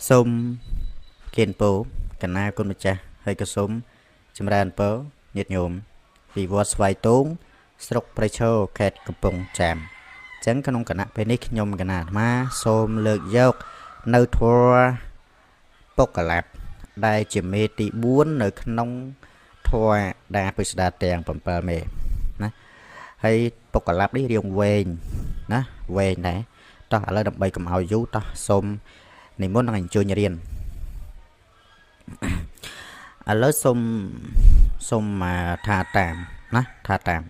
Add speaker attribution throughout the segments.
Speaker 1: សូមគៀនពោកណាគុណម្ចាស់ហើយក៏សូមចម្រើនពរញាតិញោមពីវត្តស្វាយតូងស្រុកព្រៃឈរខេត្តកំពង់ចាមអញ្ចឹងក្នុងគណៈពេលនេះខ្ញុំកណាអាត្មាសូមលើកយកនៅធម៌ពុកឡាប់ដែលជាមេទី4នៅក្នុងធម៌ដាពិស្ដាទាំង7មេណាហើយពុកឡាប់នេះរៀងវែងណាវែងដែរតោះឥឡូវដើម្បីកុំឲ្យយូរតោះសូមនិមន្តនឹងអញ្ជើញរៀនឥឡូវសូមថាតាមណាថាតាម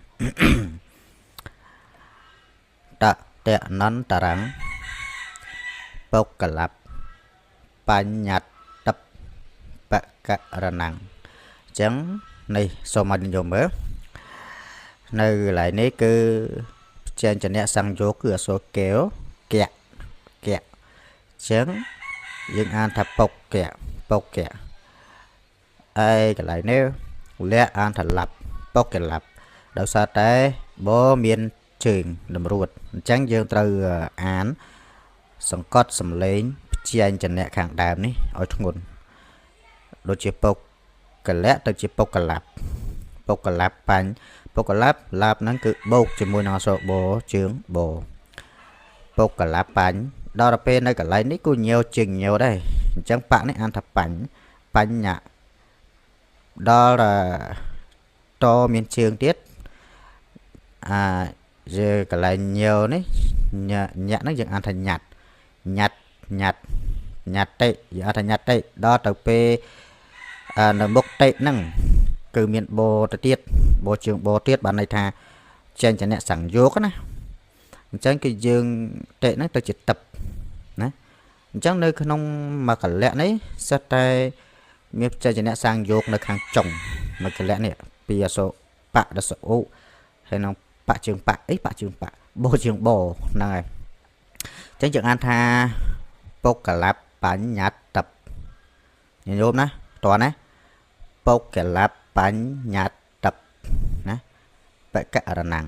Speaker 1: តតនន្តរੰពុកឡាប់បញ្ញត្តបករណੰអញ្ចឹងនេះសូមឲ្យនិយមមើលនៅកន្លែងនេះគឺចេញចនៈសង្យោគគឺអក្សរកែវកៈអញ្ចឹងយើងអានថាពុកកៈហើយកន្លែងនេះលះអានថាឡាប់ពុកកឡាប់ដោយសារតែបើមានជើងតម្រួតអញ្ចឹងយើងត្រូវអានសង្កត់សំឡេងព្យញ្ជនៈខាងដើមនេះឲ្យធ្ងន់ដូចជាពុកកលៈទៅជាពុកកឡាប់បញ្ញពុកកឡាប់ឡាប់ហ្នឹងគឺបូកជាមួយនឹងអក្សរបជើងបពុកកឡាប់បញ្ញដល់ទៅពេលនៅកន្លែងនេះគូញោជើងញោដែរអញ្ចឹងបៈនេះអានថាបញ្ញៈដល់តមានជើងទៀតយើងកន្លែងញោនេះញ៉ហ្នឹងយើងអានថាញ៉ាត់តិយើងអានថាញ៉ាត់តិដល់ទៅពេលនៅមុខតិហ្នឹងគឺមានបទៅទៀតបជើងបទៀតបានន័យថាចេញចនៈសង្យោគណាអញ្ចឹងគឺយើងតិហ្នឹងទៅជាទឹកណាអញ្ចឹងនៅក្នុងមកលៈនេះសិតតែមានចេញចនៈសង្យោគនៅខាងចុងមកលៈនេះពីអក្សរបៈដល់សឧហើយនឹងបៈជើងបៈអីបៈជើងបៈបជើងបហ្នឹងហើយអញ្ចឹងយើងអានថាពុកកឡាប់បញ្ញត្តបញោមណាតោះណាពុកកឡាប់បញ្ញត្តបណាបករណੰ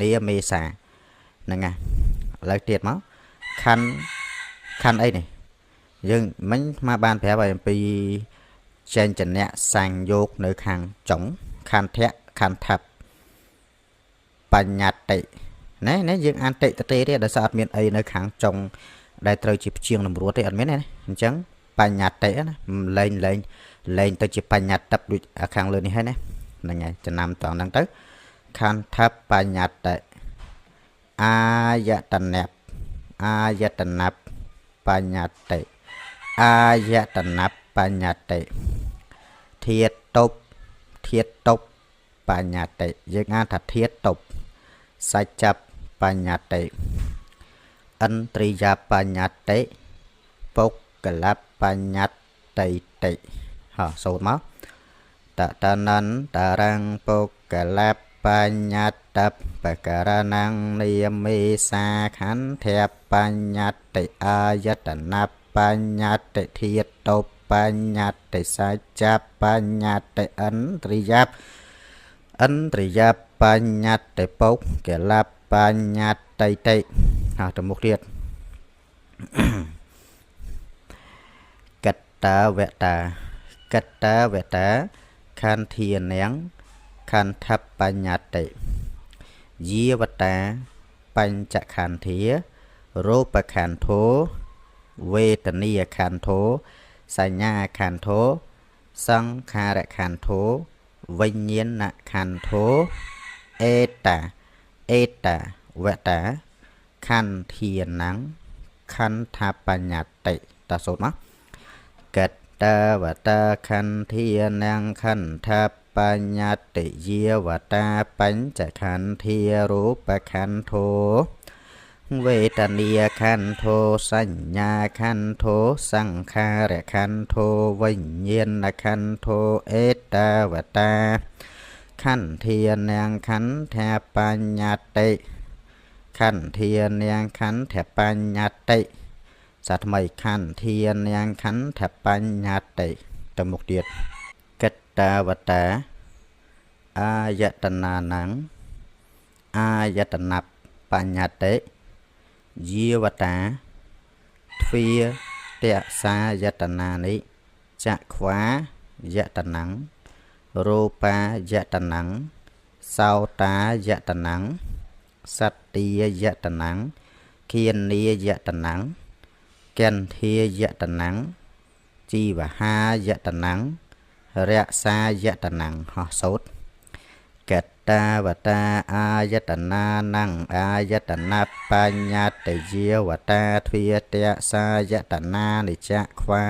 Speaker 1: នាមេសាហ្នឹងណាឥឡូវទៀតមកខណ្ឌអីនេះយើងមិញមកបានប្រាប់ឲ្យអំពីចេញចនៈសង្យោគនៅខាងចុងខន្ធៈខន្ធបបញ្ញត្តិណាយើងអានតិតទេទេដោយសារអត់មានអីនៅខាងចុងដែលត្រូវជាព្យាង្គតម្រួតទេអត់មានទេណាអញ្ចឹងបញ្ញត្តិណាលែងទៅជាបញ្ញត្តិដូចខាងលើនេះហើយណាហ្នឹងហើយចំណាំតហ្នឹងទៅខន្ធបបញ្ញត្តិអាយតនៈបញ្ញត្តិអាយតនៈបញ្ញត្តិធាតុបបញ្ញត្តិយើងអានថាធាតុបសច្ចបញ្ញត្តិឥន្ទ្រិយបញ្ញត្តិពុកកលបញ្ញត្តិហោសូត្រមកតនន្តរੰពុកកលបញ្ញត្តបករណੰនាមេសាខន្ធៈបញ្ញត្តិអាយតនៈបញ្ញត្តិធាតុបបញ្ញត្តិសច្ចបញ្ញត្តិឥន្ទ្រិយបញ្ញត្តិពុកកលបញ្ញត្តិហើយទៅមុខទៀតកតវតាខន្ធានាងខន្ធបញ្ញត្តិយាវតាបញ្ចខន្ធារូបខន្ធោវេទនីខន្ធោសញ្ញាខន្ធោសង្ខារខន្ធោវិញ្ញាណខន្ធោអេតាវតាខន្ធានាងខន្ធបញ្ញត្តិតសូត្រមកកតវតាខន្ធានាងខន្ធបញ្ញត្តិយាវតាបញ្ចខន្ធារូបខន្ធោវេទនីខន្ធោសញ្ញាខន្ធោសង្ខារខន្ធោវិញ្ញាណខន្ធោអេតាវតាខន្ធានាងខន្ធបញ្ញត្តិខន្ធានាងខន្ធបញ្ញត្តិសាថ្មីខន្ធានាងខន្ធបញ្ញត្តិទៅមុខទៀតកតាវតាអាយតនានាងអាយតនៈបញ្ញត្តិយាវតាទ្វា សាយតនានិចក្វាយតនំរូបាយតនំសោតាយតនំសត្តិយតនំគៀនីយតនំកន្ធាយតនំជីវហាយតនំរក្សាយតនំហោះសូត្រកតាវតាអាយតនានំអាយតនបញ្ញត្តិយាវតាទ្វាតសាយតនានិចក្វា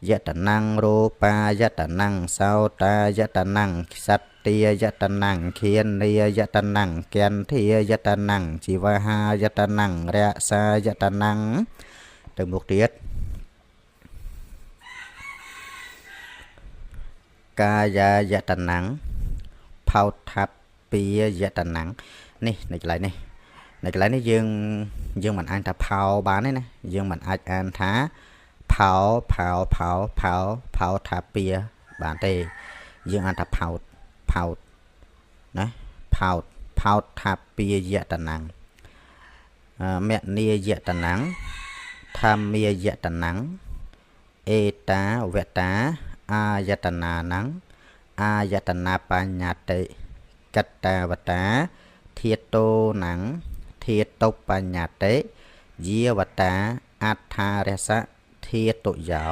Speaker 1: យតនំរូបាយតនំសោតាយតនំសត្តិយតនំឃានីយតនំកន្ធាយតនំជីវហាយតនំរក្សាយតនំទៅមុខទៀតកាយយតនំផោថាពីយតនំនេះនៅកន្លែងនេះយើងមិនអានថាផោបានទេណាយើងមិនអាចអានថាផោថាពីបានទេយើងអានថាផោតណាផោតថាពីយតនំមនីយតនំធម្មាយតនំអេតាវតាអាយតនានំអាយតនាបញ្ញត្តិកតាវតាធាតោនំធាតុបញ្ញត្តិយាវតាអត្ថារសៈធាតុយោ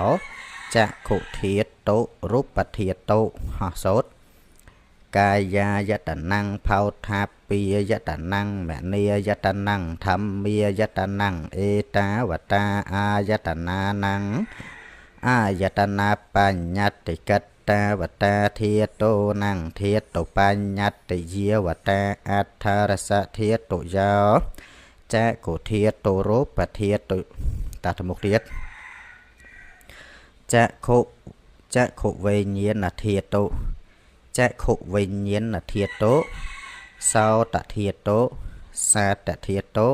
Speaker 1: ចក្ខុធាតុរូបធាតុហោះសូត្រកាយាយតនំផោថាពីយតនំមនីយតនំធម្មាយតនំអេតាវតាអាយតនានំអាយតនាបញ្ញត្តិកតាវតាធាតុនំធាតុបញ្ញត្តិយាវតាអត្ថារសៈធាតុយោចក្ខុធាតុរូបធាតុតាទៅមុខទៀតចក្ខុវិញ្ញាណធាតុចក្ខុវិញ្ញាណធាតុសោតធាតុសាតធាតុ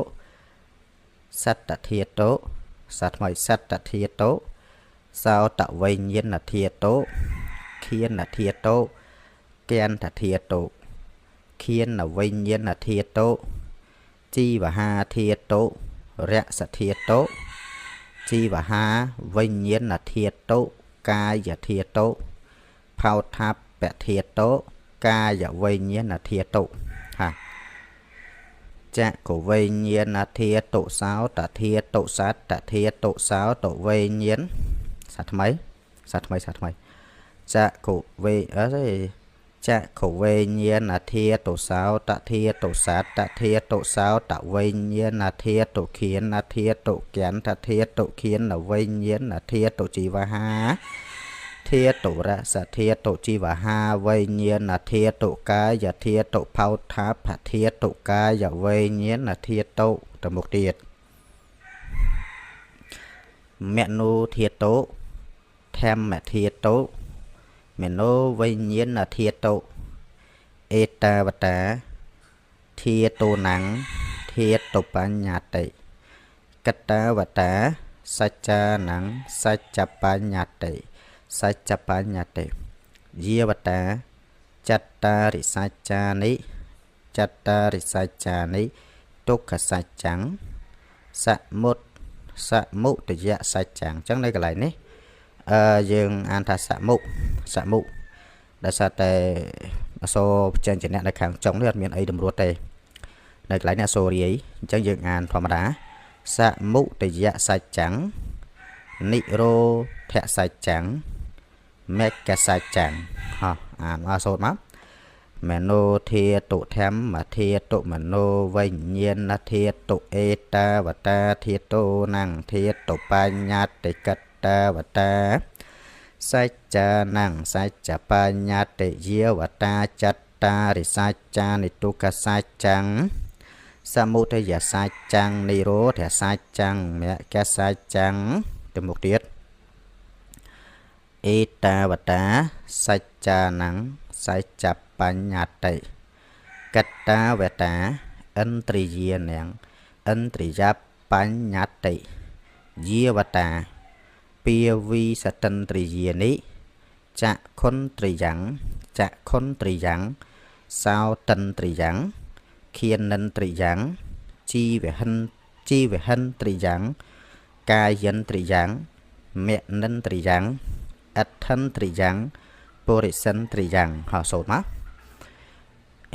Speaker 1: សត្តធាតុសត្វថ្មីសត្តធាតុសោតវិញ្ញាណធាតុឃានធាតុកន្តធាតុឃានវិញ្ញាណធាតុជីវហាធាតុរសធាតុជីវហាវិញ្ញាណធាតុកាយធាតុផោថាពធាតុកាយវិញ្ញាណធាតុហាចក្ខុវិញ្ញាណធាតុសោតធាតុសត្តធាតុសោតវិញ្ញាណសត្វថ្មីចក្ខុវិញ្ញាណធាតុសោតធាតុសត្តធាតុសោតវិញ្ញាណធាតុឃានធាតុកន្តធាតុឃានវិញ្ញាណធាតុជីវហាធាតុរសធាតុជីវហាវិញ្ញាណធាតុកាយធាតុផោថាភធាតុកាយវិញ្ញាណធាតុទៅមុខទៀតមនោធាតុធម្មធាតុមនោវិញ្ញាណធាតុអេតាវតាធាតុនំធាតុបញ្ញត្តិកតាវតាសច្ចានំសច្ចបញ្ញត្តិសច្ចបញ្ញត្តិយាវតាចត្តារិសច្ចានិចត្តារិសច្ចានិទុក្ខសច្ចាំងសមុទយសច្ចាំងអញ្ចឹងនៅកន្លែងនេះយើងអានថាសមុដោយសារតែអក្សរព្យញ្ជនៈនៅខាងចុងនេះអត់មានអីតម្រួតទេនៅកន្លែងនេះអក្សររាយអញ្ចឹងយើងអានធម្មតាសមុទយសច្ចាំងនិរោធសច្ចាំងមេកសច្ចាំងហោះអានអក្សរមកមនោធាតុធម្មធាតុមនោវិញ្ញាណធាតុអេតាវតាធាតុនំធាតុបញ្ញត្តិកតាវតាសច្ចានំសច្ចបញ្ញត្តិយាវតាចត្តារិសច្ចានិទុក្ខសច្ចាំងសមុទយសច្ចាំងនិរោធសច្ចាំងមគ្គសច្ចាំងទៅមុខទៀតអេតាវតាសច្ចានំសច្ចបញ្ញត្តិកតាវតាឥន្ទ្រិយានំឥន្ទ្រិយបញ្ញត្តិយាវតាពាវីសតន្ទ្រិយានិចក្ខុន្ទ្រិយ៉ាងសោតន្ទ្រិយ៉ាងឃានិន្ទ្រិយ៉ាងជីវហិន្ទ្រិយ៉ាង កាយន្ត្រីយ៉ាងមេនិនត្រីយ៉ាងអដ្ឋិនត្រីយ៉ាងពុរិសិនត្រីយ៉ាងហៅសូត្រមក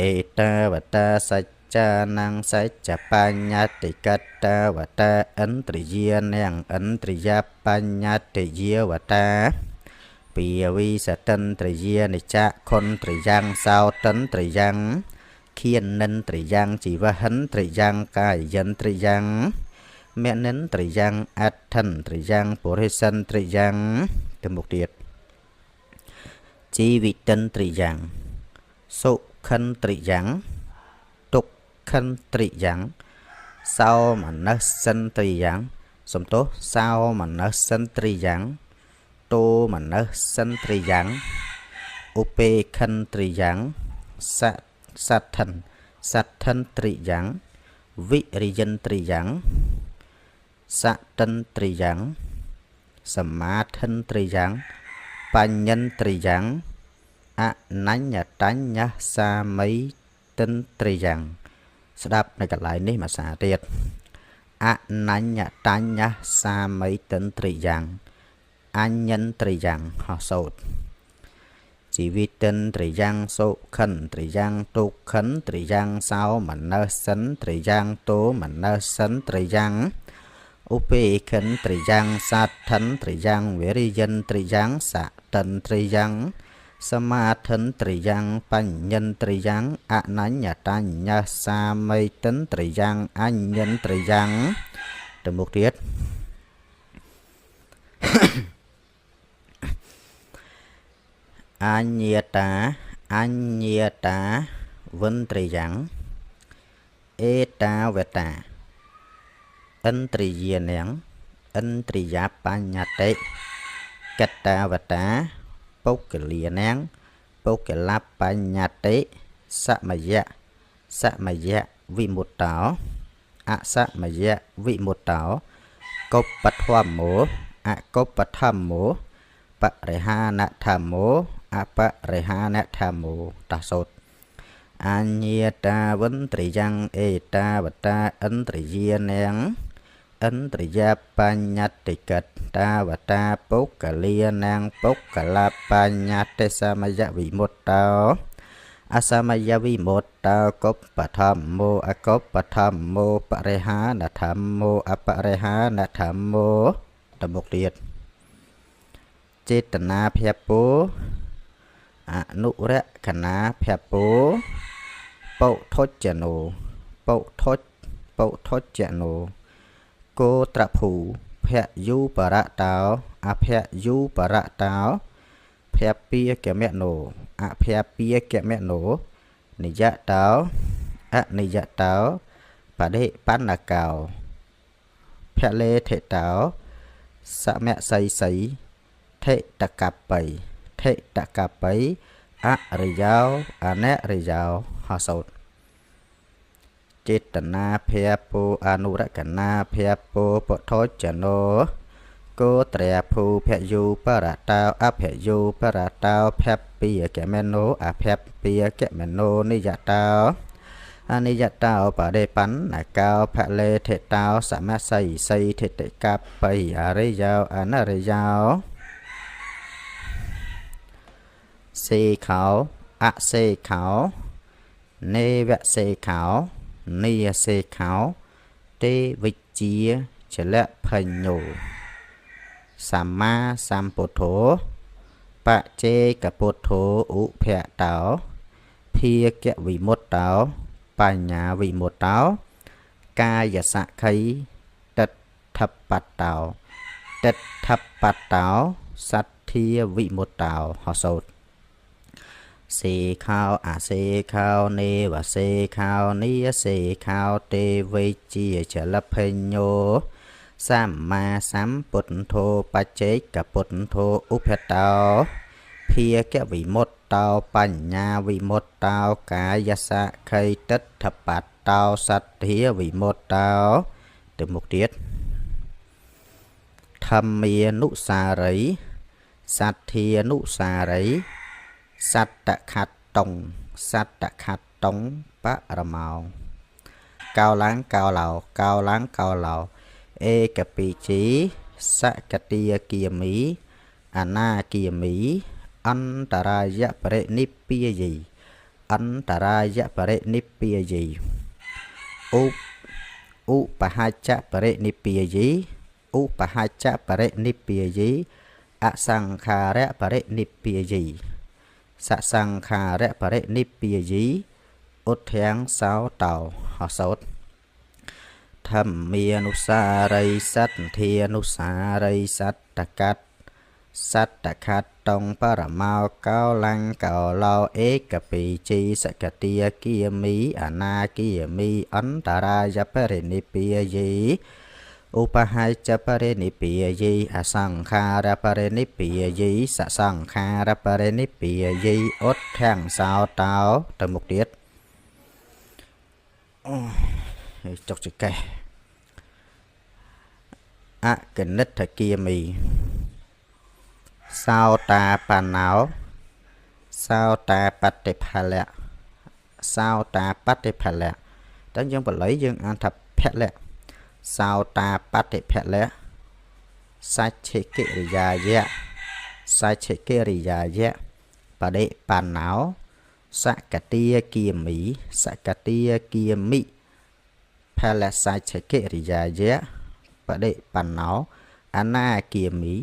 Speaker 1: អេតាវតាសច្ចានាងសច្ចបញ្ញតិកតាវតាអន្ត្រីយានាងអន្ត្រីយាបញ្ញតិយាវតាពីវិសតិនត្រីយានិចៈខុនត្រីយ៉ាងសោតិនត្រីយ៉ាងខៀននិនត្រីយ៉ាងជីវហិនត្រីយ៉ាងកាយយន្ត្រីយ៉ាងមេនិនត្រីយ៉ាងអដ្ឋិនត្រីយ៉ាងពុរិសិនត្រីយ៉ាងទៅមុខទៀតជីវិតិនត្រីយ៉ាងសុខិនត្រីយ៉ាងទុក្ខិនត្រីយ៉ាងសោមនសិនត្រីយ៉ាងសំទោសោមនសិនត្រីយ៉ាងតោមនសិនត្រីយ៉ាងឧបេខិនត្រីយ៉ាងសដ្ឋិនត្រីយ៉ាងវិរិយិនត្រីយ៉ាងសតិនត្រីយ៉ាងសមាធិនត្រីយ៉ាងបញ្ញិនត្រីយ៉ាងអនញ្ញតញ្ញសាមីតិនត្រីយ៉ាងស្ដាប់នៅកន្លែងនេះមួយសារទៀតអនញ្ញតញ្ញសាមីតិនត្រីយ៉ាងអញ្ញិនត្រីយ៉ាងហោសូត្រជីវិតិនត្រីយ៉ាងសុខិនត្រីយ៉ាងទុក្ខិនត្រីយ៉ាងសោមនសិនត្រីយ៉ាងតោមនសិនត្រីយ៉ាងឧបេខិនត្រីយ៉ាងសដ្ឋិនត្រីយ៉ាងវិរិយិនត្រីយ៉ាងសតិនត្រីយ៉ាងសមាធិនត្រីយ៉ាងបញ្ញិនត្រីយ៉ាងអនញ្ញតញ្ញសាមីតិនត្រីយ៉ាងអញ្ញិនត្រីយ៉ាងទៅមុខទៀតអញ្ញាតាវិនត្រីយ៉ាងអេតាវតាឥន្ទ្រិយានាងឥន្ទ្រិយាបញ្ញតិកតាវតាពុគលានាងពុគលបញ្ញតិសមយៈវិមុតតោអសមយៈវិមុតតោកុបបធម្មោអកុបបធម្មោបរិហានធម្មោអបរិហានធម្មោតសោតអញ្ញាតាវិន្ទ្រិយ៉ាងអេតាវតាឥន្ទ្រិយានាងឥន្ទ្រិយាបញ្ញតិកតាវតាពុគលានាងពុគលបញ្ញតិសមយវិមុតតោអសមយវិមុតតោកុបបធម្មោអកុបបធម្មោបរិហានធម្មោអបរិហានធម្មោតមុខទៀតចេតនាភពោអនុរកណាភពោពុថុចនោពុថុចនោគោត្រភូភយុបរតោអភយុបរតោភពាកមនោអភពាកមនោនិយតោអនិយតោបដិបណ្ណកោភលេថេតោសមស័យស័យថេតកបៃអរិយោអនរិយោហោសោតចេតនាភពោអនុរកណាភពោពុទ្ធចនោ គោត្រែភូភយុបរតោអភយុបរតោភពីកមេណោអភពីកមេណោនិយតោអនិយតោបដិបណ្ណកោភលេថេតោសមស័យស័យថេតិកបៃអរិយោអនរិយោសេខោអសេខោនេវសេខោនីសេខោទេវិជាចលភញ្ញោសម្មាសម្ពុទ្ធោបច្ចេកពុទ្ធោឧភតោភាគវិមុតតោបញ្ញាវិមុតតោកាយសក្ខីតដ្ឋបតោសទ្ធាវិមុតតោហសោតសេខោអសេខោនេវសេខោនីសេខោទេវិជាចលភញ្ញោសម្មាសម្ពុទ្ធោបច្ចេកពុទ្ធោឧបតោភាគវិមុតតោបញ្ញាវិមុតតោកាយសក្ខីតដ្ឋបតោសទ្ធាវិមុតតោទៅមុខទៀតធម្មានុសារីសទ្ធានុសារីសត្តខត្តតុងបរមោកោឡើងកោឡោ เอกปีจีสกติยกียมีอนากียมีอันตรายะปรินิพพิยยีอันตรายะปรินิพพิยยีอุปหัจจะปรินิพพิยยีอุปหัจจะปรินิพพิยยีอสังขาระปรินิพพิยยีสสังขาระปรินิพพิยยีอุทธังสาวเต่าหอสดธรรมีอนุสาริสัตเทียนุสาริสัตตกัดสัตตคัดตรงปรมาเก้าลังเก่าเราเอกปีจีสกติยกียมีอนากียมีอันตรายปรินิพพิยยีอุปหัจจะปรินิพพิยยีอสังขาระปรินิพพิยยีสสังขาระปรินิพพิยยีอุทธังสาวเต่าตมุกเดียดจกจิกอกนิทกียมีสาวตาปานหนาวสาวตาปฏิภาละสาวตาปฏิภาละตั้งยังบทไหลยังอันทับแพะละสาวตาปฏิภาละสัจเชกิริยายะสัจเชกิริยายะปฏิปานหนาวสกติยกียมีสกติยกียมิภาละสัจเชกิริยายะปฏิปานหนาวอนากียมี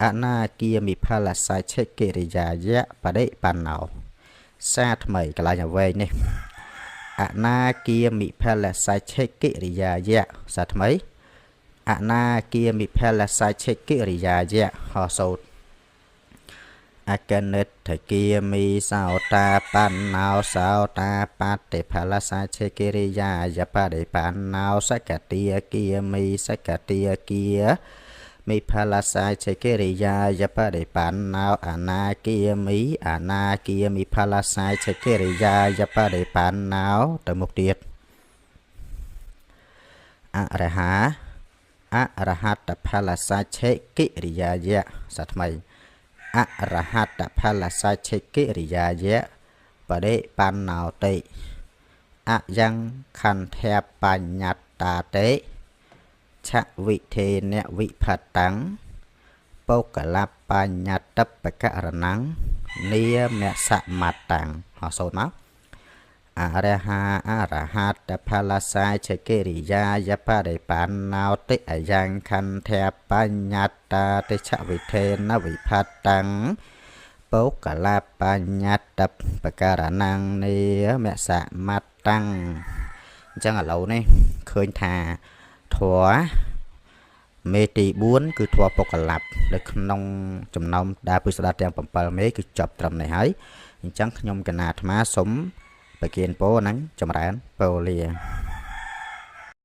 Speaker 1: อนากียมีภาลสายเชกิริยายะปะเดปันเอาซาทำไมกลายอย่างไว้เนี่ยอนากียมีภาลสายเชกิริยายะซาทำไมอนากียมีภาลสายเชกิริยายะหอสูตรอากานิทกียมีสาวตาปันเอาสาวตาปัตติภาลสายเชกิริยายะปะเดปันเอาสกติยกียมีสกติยกียมีภาลสายเชกิริยายะปะเดปันเอาอนากียมีอนากียมีภาลสายเชกิริยายะปะเดปันเอาตมุกเดียดอรหัตภาลสายเชกิริยายะสัตว์ใหม่อรหัตภาลสายเชกิริยายะปะเดปันเอาเตยังคันแทบปัญญัตตาเตชะวิเทเนวิภัตตังปกลับปัญญาตปะกะระนังเนียเมสะมัตตังหอโซนนะอรหัตภาลสายเชกิริยายะปะเดปันนาวติยังคันแทบปัญญาตาเตชะวิเทนวิภัตตังปกลับปัญญาตปะกะระนังเนียเมสะมัตตังจังอะเราเนี่ยเคยทาถั่วเมตีบุญคือถั่วปกลับในขนมจำนำดาพิสดาเตียงปั๊มปั๊มเมคือจับตรำในหายจังขยมกันนาธมาสมไปเกียนโป้นั้นจำแรงโปเลีย